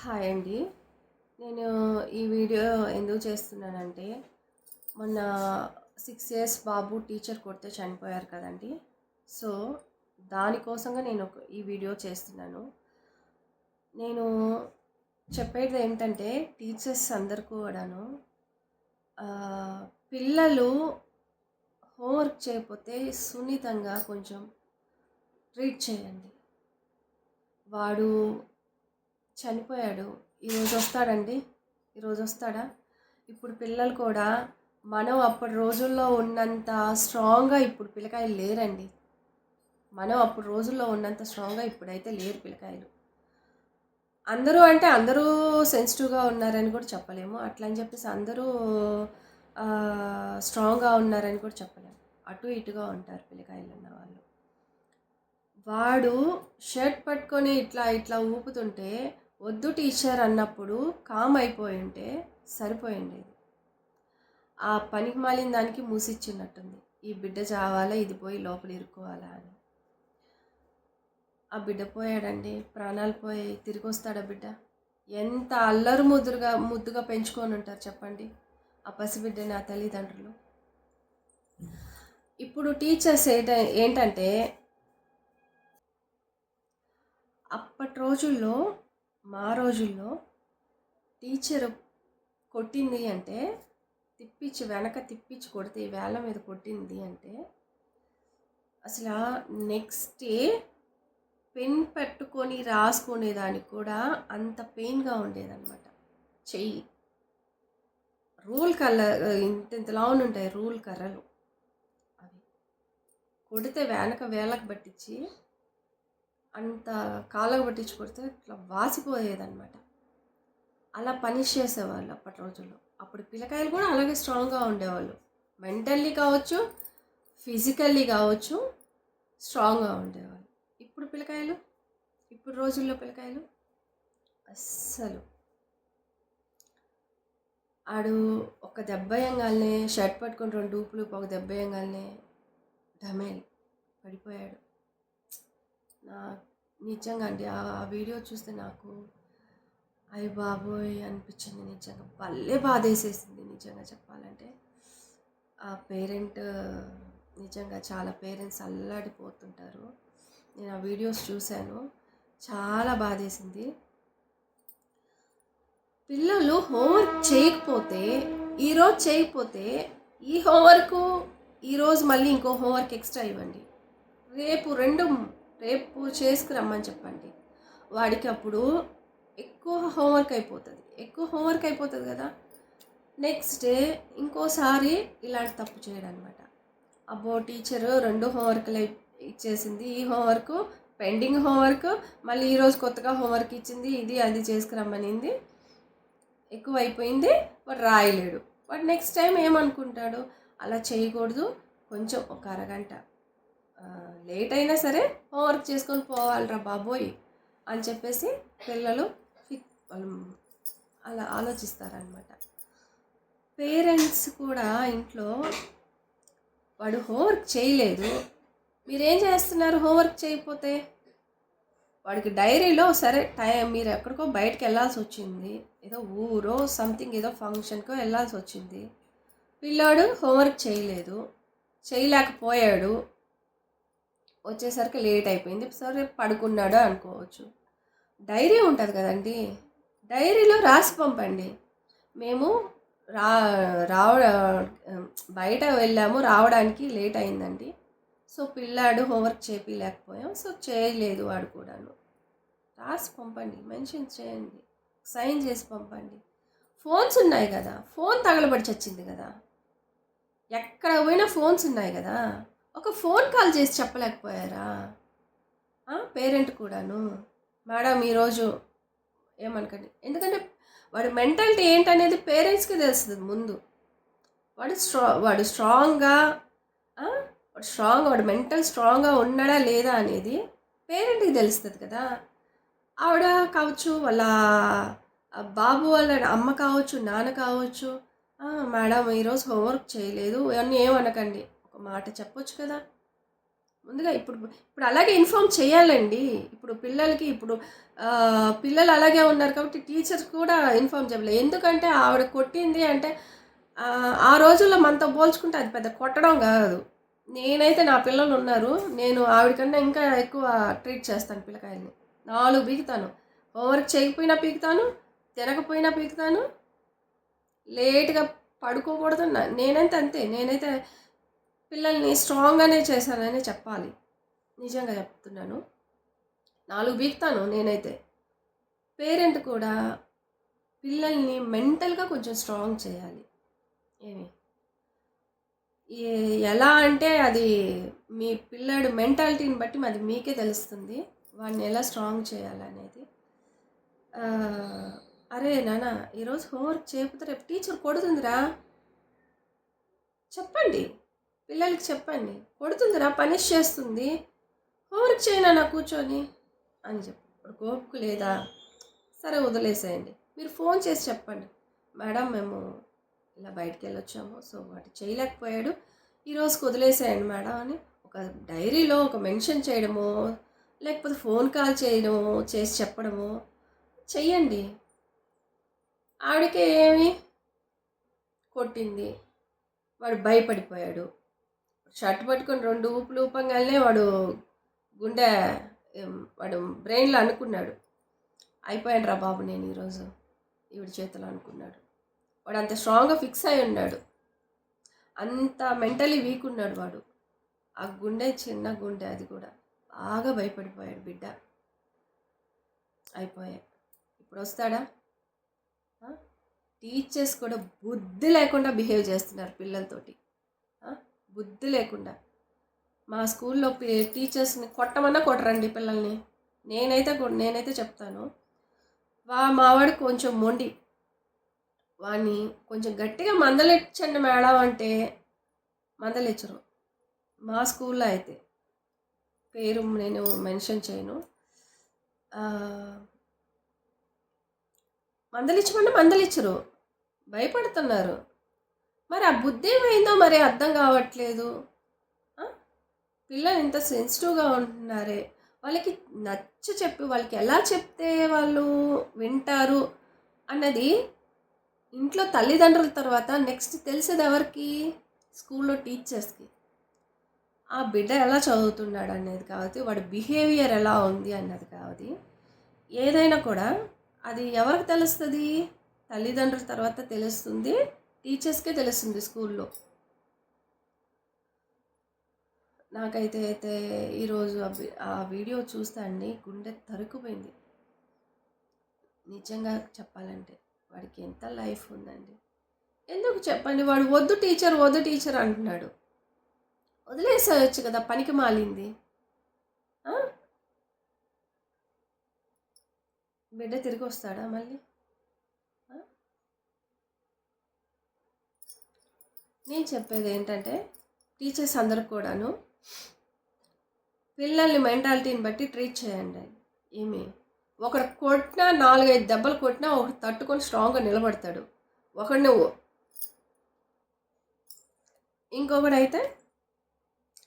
Hi అండి. నేను ఈ వీడియో ఎందుకు చేస్తున్నానంటే, మొన్న 6 ఇయర్స్ బాబు టీచర్ కొడితే చనిపోయారు కదండీ! సో, దానికోసంగా నేను ఈ వీడియో చేస్తున్నాను. నేను చెప్పేది ఏంటంటే, టీచర్స్ అందరూ కూడాను పిల్లలు హోంవర్క్ చేయకపోతే సున్నితంగా కొంచెం ట్రీట్ చేయండి. వాడు చనిపోయాడు. ఈరోజు వస్తాడండి? ఈరోజు వస్తాడా? ఇప్పుడు పిల్లలు కూడా మనం అప్పటి రోజుల్లో ఉన్నంత స్ట్రాంగ్‌గా ఇప్పుడు పిల్లకాయలు లేరండి. మనం అప్పుడు రోజుల్లో ఉన్నంత స్ట్రాంగ్‌గా ఇప్పుడైతే లేరు పిల్లకాయలు. అందరూ అంటే అందరూ సెన్సిటివ్‌గా ఉన్నారని కూడా చెప్పలేము. అట్లా అని చెప్పేసి అందరూ స్ట్రాంగ్‌గా ఉన్నారని కూడా చెప్పలేము. అటు ఇటుగా ఉంటారు పిల్లకాయలు ఉన్నవాళ్ళు. వాడు షర్ట్ పట్టుకొని ఇట్లా ఇట్లా ఊపుతుంటే వద్దు టీచర్ అన్నప్పుడు కామ్ అయిపోయి ఉంటే సరిపోయిండేది. ఆ పనికి మాలిన దానికి మూసిచ్చినట్టుంది. ఈ బిడ్డ చావాలా, ఇది పోయి లోపల ఇరుక్కోవాలా అని. ఆ బిడ్డ పోయాడండి, ప్రాణాలు పోయాయి. తిరిగి వస్తాడా బిడ్డ? ఎంత అల్లరు ముద్దుగా పెంచుకొని ఉంటారు చెప్పండి ఆ పసిబిడ్డని ఆ తల్లిదండ్రులు. ఇప్పుడు టీచర్స్ ఏంటంటే అప్పటి రోజుల్లో, మా రోజుల్లో టీచరు కొట్టింది అంటే వెనక తిప్పించి కొడితే వేళ్ళ మీద కొట్టింది అంటే అసలు నెక్స్ట్ డే పెన్ పెట్టుకొని రాసుకునేదానికి కూడా అంత పెయిన్గా ఉండేదన్నమాట. చెయ్యి రూల్ కలర్ ఇంతలా ఉంటాయి రూల్ కర్రలు, అవి కొడితే వెనక వేళ్ళకు పట్టించి అంత కాళ్ళకు పట్టించి కొడితే ఇట్లా వాసిపోయేదన్నమాట. అలా పనిష్ చేసేవాళ్ళు అప్పటి రోజుల్లో. అప్పుడు పిల్లకాయలు కూడా అలాగే స్ట్రాంగ్గా ఉండేవాళ్ళు. మెంటల్లీ కావచ్చు, ఫిజికల్లీ కావచ్చు, స్ట్రాంగ్గా ఉండేవాళ్ళు. ఇప్పుడు రోజుల్లో పిల్లకాయలు అస్సలు ఆడు ఒక దెబ్బేయంగానే షర్ట్ పట్టుకొని 2 ఊపులు ఒక దెబ్బేయంగానే ఢమేల్ పడిపోయాడు. నిజంగా అండి ఆ వీడియో చూస్తే నాకు అయ్య బాబోయ్ అనిపించింది. నిజంగా భలే బాధేసేసింది నిజంగా చెప్పాలంటే. ఆ పేరెంట్ నిజంగా చాలా పేరెంట్స్ అల్లాడిపోతుంటారు. నేను ఆ వీడియోస్ చూశాను, చాలా బాధేసింది. పిల్లలు హోంవర్క్ చేయకపోతే ఈ హోంవర్క్ ఈరోజు మళ్ళీ ఇంకో హోంవర్క్ ఎక్స్ట్రా ఇవ్వండి. రేపు చేసుకురమ్మని చెప్పండి. వాడికి అప్పుడు ఎక్కువ హోంవర్క్ అయిపోతుంది కదా. నెక్స్ట్ డే ఇంకోసారి ఇలాంటి తప్పు చేయడం అనమాట. అబ్బో టీచరు 2 హోంవర్క్లు ఇచ్చేసింది, ఈ హోంవర్క్ పెండింగ్ హోంవర్క్, మళ్ళీ ఈరోజు కొత్తగా హోంవర్క్ ఇచ్చింది, ఇది అది చేసుకురమ్మనింది, ఎక్కువ అయిపోయింది, వాడు రాయలేడు. వాడు నెక్స్ట్ టైం ఏమనుకుంటాడు, అలా చేయకూడదు, కొంచెం ఒక అరగంట లేట్ అయినా సరే హోంవర్క్ చేసుకొని పోవాలిరా బాబోయ్ అని చెప్పేసి పిల్లలు అలా ఆలోచిస్తారనమాట. పేరెంట్స్ కూడా ఇంట్లో వాడు హోంవర్క్ చేయలేదు, మీరేం చేస్తున్నారు హోంవర్క్ చేయకపోతే? వాడికి డైరీలో సరే మీరు ఎక్కడికో బయటకు వెళ్ళాల్సి వచ్చింది, ఏదో ఊరో సంథింగ్ ఏదో ఫంక్షన్కో వెళ్ళాల్సి వచ్చింది, పిల్లాడు హోంవర్క్ చేయలేకపోయాడు, వచ్చేసరికి లేట్ అయిపోయింది, సరే పడుకున్నాడు అనుకోవచ్చు. డైరీ ఉంటుంది కదండి, డైరీలో రాసి పంపండి. మేము బయట వెళ్ళాము, రావడానికి లేట్ అయిందండి, సో పిల్లాడు హోంవర్క్ చేయలేకపోయాం, సో చేయలేదు వాడు కూడాను. రాసి పంపండి, మెన్షన్ చేయండి, సైన్ చేసి పంపండి. ఫోన్స్ ఉన్నాయి కదా, ఫోన్ తగలబడి చచ్చింది కదా, ఎక్కడ పోయినా ఫోన్స్ ఉన్నాయి కదా, ఒక ఫోన్ కాల్ చేసి చెప్పలేకపోయారా పేరెంట్ కూడాను? మేడం ఈరోజు ఏమనకండి, ఎందుకంటే వాడి మెంటాలిటీ ఏంటనేది పేరెంట్స్కి తెలుస్తుంది ముందు. వాడు స్ట్రాంగ్గా వాడు మెంటల్ స్ట్రాంగ్గా ఉన్నాడా లేదా అనేది పేరెంట్కి తెలుస్తుంది కదా. ఆవిడ కావచ్చు, వాళ్ళ బాబు వాళ్ళ అమ్మ కావచ్చు, నాన్న కావచ్చు, మేడం ఈరోజు హోంవర్క్ చేయలేదు అని ఏమనకండి, ఒక మాట చెప్పొచ్చు కదా. ముందుగా ఇప్పుడు ఇప్పుడు అలాగే ఇన్ఫామ్ చేయాలండి. ఇప్పుడు పిల్లలకి ఇప్పుడు పిల్లలు అలాగే ఉన్నారు కాబట్టి టీచర్స్ కూడా ఇన్ఫామ్ చేయాలి. ఎందుకంటే ఆవిడ కొట్టింది అంటే ఆ రోజుల్లో మనతో పోల్చుకుంటే అది పెద్ద కొట్టడం కాదు. నేనైతే నా పిల్లలు ఉన్నారు. నేను ఆవిడ కన్నా ఇంకా ఎక్కువ ట్రీట్ చేస్తాను పిల్లకాయల్ని. 4 పీకుతాను. హోంవర్క్ చేయకపోయినా పీకుతాను, తినకపోయినా పీకుతాను, లేట్‌గా పడుకోకూడదు. నేనైతే అంతే. నేనైతే పిల్లల్ని స్ట్రాంగ్‌గానే చేశాననే చెప్పాలి. నిజంగా చెప్తున్నాను. 4 పీకుతాను నేనైతే. పేరెంట్ కూడా పిల్లల్ని మెంటల్‌గా కొంచెం స్ట్రాంగ్ చేయాలి. ఏమి? ఎలా అంటే అది మీ పిల్లాడి మెంటాలిటీని బట్టి అది మీకే తెలుస్తుంది. వాడిని ఎలా స్ట్రాంగ్ చేయాలనేది. అరే నాన్న ఈరోజు హోంవర్క్ చేయకపోతే రేపు టీచర్ కొడుతుందిరా చెప్పండి. పిల్లలకి చెప్పండి. కొడుతుందిరా, పనిష్ చేస్తుంది. హోంవర్క్ చేయనా కూర్చొని అని చెప్పి. ఇప్పుడు ఓపిక లేదా? సరే వదిలేసేయండి. మీరు ఫోన్ చేసి చెప్పండి. మేడం మేము ఇలా బయటికి వెళ్ళొచ్చాము, సో వాటి చేయలేకపోయాడు, ఈరోజుకి వదిలేసేయండి మేడం అని ఒక డైరీలో ఒక మెన్షన్ చేయడమో, లేకపోతే ఫోన్ కాల్ చేయడమో, చేసి చెప్పడమో చెయ్యండి. ఆవిడకే ఏమి కొట్టింది, వాడు భయపడిపోయాడు. షర్ట్ పట్టుకొని 2 ఊపులు ఊపంగానే వాడు గుండె వాడు బ్రెయిన్లో అనుకున్నాడు, అయిపోయాను రా బాబు నేను ఈరోజు ఈవిడ చేతిలో అనుకున్నాడు. వాడు అంత స్ట్రాంగ్గా ఫిక్స్ అయి ఉన్నాడు, అంత మెంటలీ వీక్ ఉన్నాడు వాడు. ఆ గుండె చిన్న గుండె, అది కూడా బాగా భయపడిపోయాడు బిడ్డ. అయిపోయాయి. ఇప్పుడు వస్తాడా? టీచర్స్ కూడా బుద్ధి లేకుండా బిహేవ్ చేస్తున్నారు పిల్లలతోటి. బుద్ధి లేకుండా. మా స్కూల్లో టీచర్స్ని కొట్టమన్నా కొట్టరండి పిల్లల్ని. నేనైతే చెప్తాను. మావాడు కొంచెం మొండి, వాడిని కొంచెం గట్టిగా మందలించండి మేడం అంటే మందలించరు. మా స్కూల్లో అయితే పేరు నేను మెన్షన్ చేయను, మందలించరు, భయపడుతున్నారు. మరి ఆ బుద్ధి ఏమైందో మరి అర్థం కావట్లేదు. పిల్లలు ఇంత సెన్సిటివ్గా ఉంటున్నారే, వాళ్ళకి చెప్పి వాళ్ళకి ఎలా చెప్తే వాళ్ళు వింటారు అన్నది ఇంట్లో తల్లిదండ్రుల తర్వాత నెక్స్ట్ తెలిసేది ఎవరికి? స్కూల్లో టీచర్స్కి. ఆ బిడ్డ ఎలా చదువుతున్నాడు అనేది కావచ్చు, వాడి బిహేవియర్ ఎలా ఉంది అన్నది కాదు. ఏదైనా కూడా అది ఎవరికి తెలుస్తుంది? తల్లిదండ్రుల తర్వాత తెలుస్తుంది, టీచర్స్కే తెలుస్తుంది స్కూల్లో. నాకైతే ఈరోజు ఆ వీడియో చూస్తే అండి గుండె తరుక్కుపోయింది. నిజంగా చెప్పాలంటే వాడికి ఎంత లైఫ్ ఉందండి. ఎందుకు చెప్పండి, వాడు వద్దు టీచర్ అంటున్నాడు. వదిలేసేయచ్చు కదా, పనికి మాలింది. బిడ్డ తిరిగి వస్తాడా మళ్ళీ? నేను చెప్పేది ఏంటంటే టీచర్స్ అందరికి కూడాను పిల్లల్ని మెంటాలిటీని బట్టి ట్రీట్ చేయండి. ఒకడు కొట్టినా 4-5 దెబ్బలు కొట్టినా ఒకటి తట్టుకొని స్ట్రాంగ్గా నిలబడతాడు. ఒకడు ఇంకొకడైతే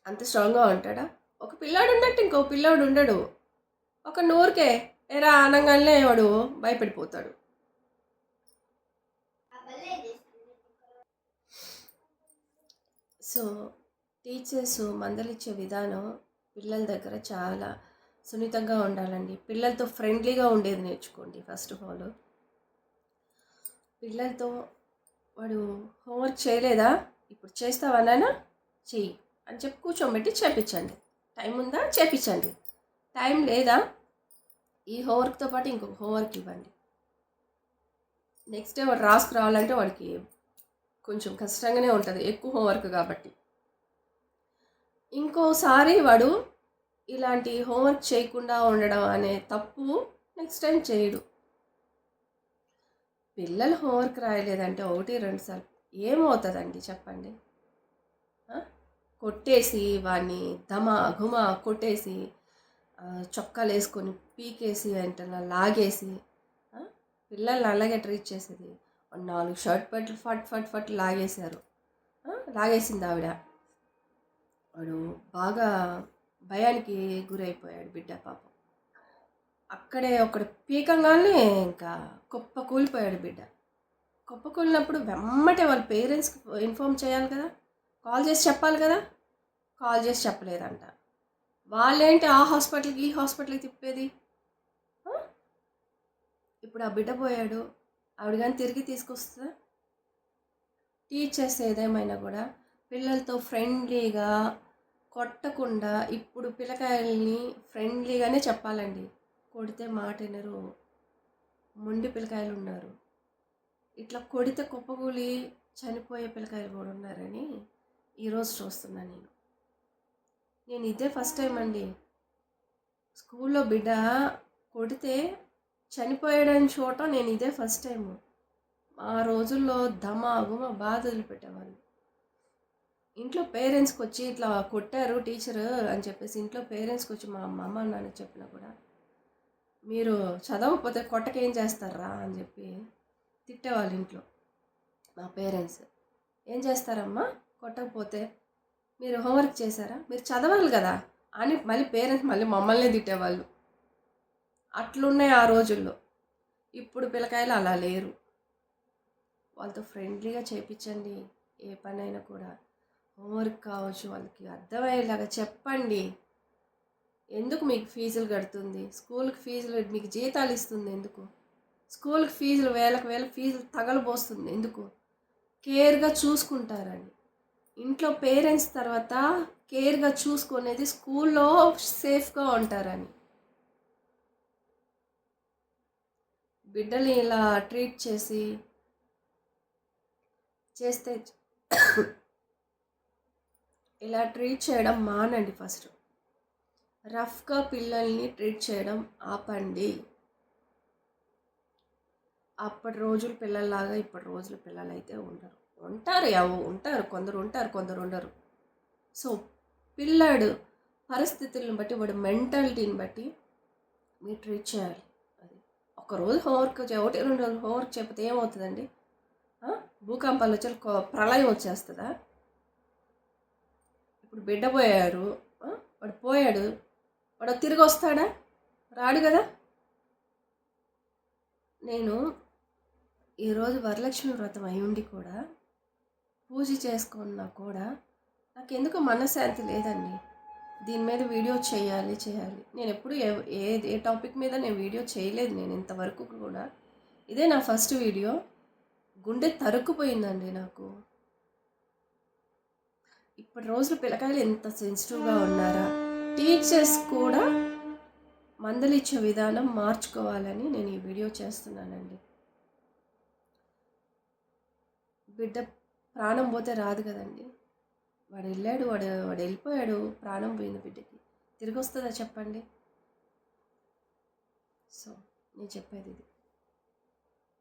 అంత స్ట్రాంగ్గా ఉంటాడా? ఒక పిల్లాడు ఉన్నట్టు ఇంకో పిల్లాడు ఉండడు. ఒక నూరికే ఎరా అనగానే వాడు భయపడిపోతాడు. సో టీచర్స్ మందలిచ్చే విధానం పిల్లల దగ్గర చాలా సున్నితంగా ఉండాలండి. పిల్లలతో ఫ్రెండ్లీగా ఉండేది నేర్చుకోండి. ఫస్ట్ ఆఫ్ ఆల్ పిల్లలతో వాడు హోంవర్క్ చేయలేదా, ఇప్పుడు చేస్తావా నాన్న, చెయ్యి అని చెప్పి కూర్చోబెట్టి చేపించండి. టైం ఉందా చేపించండి, టైం లేదా ఈ హోంవర్క్తో పాటు ఇంకొక హోంవర్క్ ఇవ్వండి. నెక్స్ట్ డే వాడు రాసుకురావాలంటే వాడికి కొంచెం కష్టంగానే ఉంటుంది, ఎక్కువ హోంవర్క్ కాబట్టి. ఇంకోసారి వాడు ఇలాంటి హోంవర్క్ చేయకుండా ఉండడం అనే తప్పు నెక్స్ట్ టైం చేయడు. పిల్లలు హోంవర్క్ రాయలేదంటే 1-2 సార్లు ఏమవుతుందండి చెప్పండి? కొట్టేసి వాడిని ఘుమా కొట్టేసి చొక్కాలు వేసుకొని పీకేసి వెంటనే లాగేసి పిల్లల్ని అలాగే ట్రీట్ చేసేది. 4 షర్ట్ పట్లు ఫట్ లాగేశారు, లాగేసింది ఆవిడ. వాడు బాగా భయానికి గురైపోయాడు బిడ్డ పాపం. అక్కడే ఒకడు పీకంగానే ఇంకా కుప్ప కూలిపోయాడు బిడ్డ. కుప్ప కూలినప్పుడు వెమ్మటే వాళ్ళ పేరెంట్స్కి ఇన్ఫామ్ చేయాలి కదా, కాల్ చేసి చెప్పాలి కదా. కాల్ చేసి చెప్పలేదంట. వాళ్ళేంటి ఆ హాస్పిటల్కి ఈ హాస్పిటల్కి తిప్పేది. ఇప్పుడు ఆ బిడ్డ పోయాడు, ఆవిడ కానీ తిరిగి తీసుకొస్తుందా? టీచర్స్ ఏదేమైనా కూడా పిల్లలతో ఫ్రెండ్లీగా కొట్టకుండా, ఇప్పుడు పిల్లకాయల్ని ఫ్రెండ్లీగానే చెప్పాలండి. కొడితే మాట వినరు, మొండి పిల్లకాయలు ఉన్నారు. ఇట్లా కొడితే కుప్పకూలి చనిపోయే పిల్లకాయలు కూడా ఉన్నారని ఈరోజు చూస్తున్నా నేను ఇదే ఫస్ట్ టైం అండి. స్కూల్లో బిడ్డ కొడితే చనిపోయాడని చూడటం నేను ఇదే ఫస్ట్ టైము. ఆ రోజుల్లో ధమాగుమ బాధలు పెట్టేవాళ్ళు. ఇంట్లో పేరెంట్స్కి వచ్చి ఇట్లా కొట్టారు టీచరు అని చెప్పేసి ఇంట్లో పేరెంట్స్కి వచ్చి మా అమ్మ నాన్న చెప్పినా కూడా, మీరు చదవకపోతే కొట్టకేం చేస్తారా అని చెప్పి తిట్టేవాళ్ళు ఇంట్లో మా పేరెంట్స్. ఏం చేస్తారమ్మా కొట్టకపోతే, మీరు హోంవర్క్ చేశారా, మీరు చదవాలి కదా అని మళ్ళీ పేరెంట్స్ మళ్ళీ మమ్మల్ని తిట్టేవాళ్ళు. అట్లున్నాయి ఆ రోజుల్లో. ఇప్పుడు పిల్లకాయలు అలా లేరు. వాళ్ళతో ఫ్రెండ్లీగా చేయించండి. ఏ పనైనా కూడా హోంవర్క్ కావచ్చు, వాళ్ళకి అర్థమయ్యేలాగా చెప్పండి. ఎందుకు మీకు ఫీజులు కడుతుంది, స్కూల్కి ఫీజులు మీకు జీతాలు ఇస్తుంది ఎందుకు, స్కూల్కి ఫీజులు వేల ఫీజులు తగలబోస్తుంది ఎందుకు, కేర్గా చూసుకుంటారని. ఇంట్లో పేరెంట్స్ తర్వాత కేర్గా చూసుకునేది స్కూల్లో సేఫ్గా ఉంటారని. బిడ్డల్ని ఇలా ట్రీట్ చేస్తే ఇలా ట్రీట్ చేయడం మానండి. ఫస్ట్ రఫ్గా పిల్లల్ని ట్రీట్ చేయడం ఆపండి. అప్పటి రోజులు పిల్లల్లాగా ఇప్పటి రోజుల పిల్లలు అయితే ఉంటారు కొందరు ఉంటారు, కొందరు ఉండరు. సో పిల్లాడు పరిస్థితులను బట్టి, వాడి మెంటాలిటీని బట్టి మీరు ట్రీట్ చేయాలి. అది ఒకరోజు హోంవర్క్ 1-2 రోజులు హోంవర్క్ చెప్పితే ఏమవుతుందండి? భూకంపాలు వచ్చి ప్రళయం వచ్చేస్తుందా? ఇప్పుడు బిడ్డ పోయారు, వాడు పోయాడు, వాడు తిరిగి వస్తాడా? రాడు కదా. నేను ఈరోజు వరలక్ష్మి వ్రతం అయ్యుండి కూడా పూజ చేసుకున్నా కూడా నాకు ఎందుకు మనశ్శాంతి లేదండి. దీని మీద వీడియో చేయాలి. నేను ఎప్పుడు ఏ టాపిక్ మీద నేను వీడియో చేయలేదు. నేను ఇంతవరకు కూడా ఇదే నా ఫస్ట్ వీడియో. గుండె తరుక్కుపోయిందండి నాకు. ఇప్పటి రోజులు పిల్లకాయలు ఎంత సెన్సిటివ్గా ఉన్నారా? టీచర్స్ కూడా మందలిచ్చే విధానం మార్చుకోవాలని నేను ఈ వీడియో చేస్తున్నానండి. బిడ్డ ప్రాణం పోతే రాదు కదండి. వాడు వెళ్ళాడు, వాడు వెళ్ళిపోయాడు, ప్రాణం పోయింది బిడ్డకి. తిరిగి వస్తుందా చెప్పండి? సో నేను చెప్పేది ఇది.